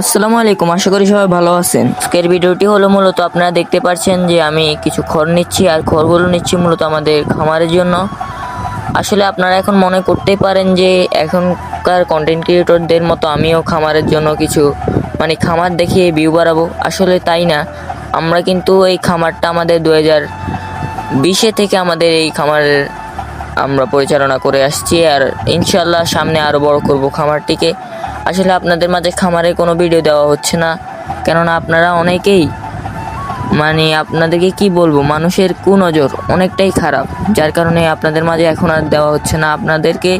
আসসালামু আলাইকুম, আশা করি সবাই ভালো আছেন। আজকের ভিডিওটি হলো মূলত আপনারা দেখতে পাচ্ছেন যে আমি কিছু খড় নিচ্ছি, আর খড়গুলো নিচ্ছি মূলত আমাদের খামারের জন্য। আসলে আপনারা এখন মনে করতেই পারেন যে এখনকার কন্টেন্ট ক্রিয়েটরদের মতো আমিও খামারের জন্য কিছু খামার দেখিয়ে ভিউ বাড়াবো। আসলে তাই না, আমরা কিন্তু এই খামারটা আমাদের 2020 থেকে আমাদের এই খামারের আমরা পরিচালনা করে আসছি, আর ইনশাল্লাহ সামনে আরও বড় করব খামারটিকে। আসলে আপনাদের মাঝে খামারের কোনো ভিডিও দেওয়া হচ্ছে না, কেননা আপনারা অনেকেই আপনাদেরকে কি বলবো, মানুষের কুনজর অনেকটাই খারাপ, যার কারণে আপনাদের মাঝে এখন আর দেওয়া হচ্ছে না। আপনাদেরকে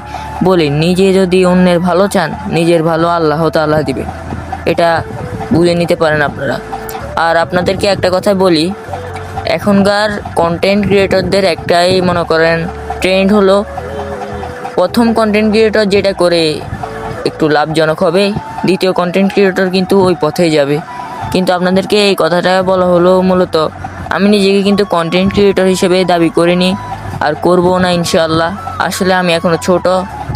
বলি, নিজে যদি অন্যের ভালো চান, নিজের ভালো আল্লাহ তাআলা দিবে, এটা বুঝে নিতে পারেন আপনারা। আর আপনাদেরকে একটা কথা বলি, এখনকার কন্টেন্ট ক্রিয়েটরদের একটাই মনে করেন ট্রেন্ড হলো, প্রথম কন্টেন্ট ক্রিয়েটর যেটা করে একটু লাভজনক হবে, দ্বিতীয় কন্টেন্ট ক্রিয়েটর কিন্তু ওই পথেই যাবে। কিন্তু আপনাদেরকে এই কথাটা বলা হলো মূলত, আমি নিজেকে কিন্তু কন্টেন্ট ক্রিয়েটর হিসেবে দাবি করিনি, আর করবো না ইনশাআল্লাহ। আসলে আমি এখনও ছোট,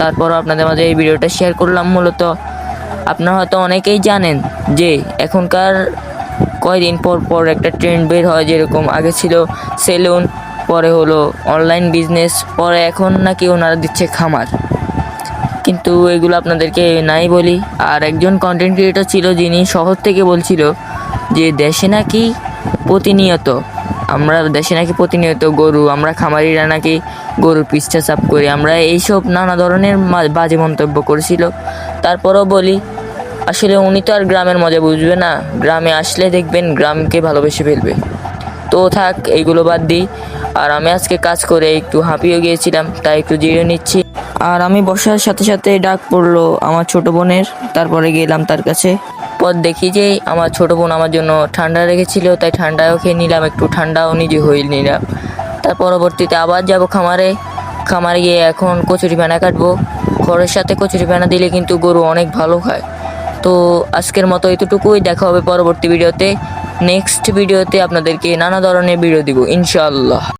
তারপরও আপনাদের মাঝে এই ভিডিওটা শেয়ার করলাম। মূলত আপনারা হয়তো অনেকেই জানেন যে এখনকার কয়দিন পর পর একটা ট্রেন্ড বের হয়, যেরকম আগে ছিল সেলুন, পরে হলো অনলাইন বিজনেস, পরে এখন নাকি ওনারা দিচ্ছে খামার। কিন্তু এগুলো আপনাদেরকে নাই বলি। আর একজন কন্টেন্ট ক্রিয়েটর ছিল যিনি শহর থেকে বলছিল যে দেশে নাকি প্রতিনিয়ত গরু, আমরা খামারিরা নাকি গরুর পিচ্ছা চাপ করি, আমরা এইসব নানা ধরনের বাজে মন্তব্য করেছিল। তারপরও বলি, আসলে উনি তো আর গ্রামের মজা বুঝবে না, গ্রামে আসলে দেখবেন গ্রামকে ভালোবেসে ফেলবে। তো থাক, এইগুলো বাদ দিই। আর আমি আজকে কাজ করে একটু হাঁপিয়ে গিয়েছিলাম, তাই একটু জিরিয়ে নিচ্ছি। আর আমি বসার সাথে সাথে ডাক পড়লো আমার ছোট বোনের, তারপরে গেলাম তার কাছে। পর দেখি যে আমার ছোট বোন আমার জন্য ঠান্ডা রেখেছিল, তাই ঠান্ডাও খেয়ে নিলাম, একটু ঠান্ডাও নিজে হয়ে নিলাম। তার পরবর্তীতে আবার যাব খামারে গিয়ে এখন কচুরি ফেনা কাটবো। খড়ের সাথে কচুরি ফেনা দিলে কিন্তু গরু অনেক ভালো খায়। তো আজকের মতো এতটুকুই, দেখা হবে পরবর্তী ভিডিওতে। নেক্সট ভিডিওতে আপনাদেরকে নানা ধরনের ভিডিও দিব ইনশাআল্লাহ।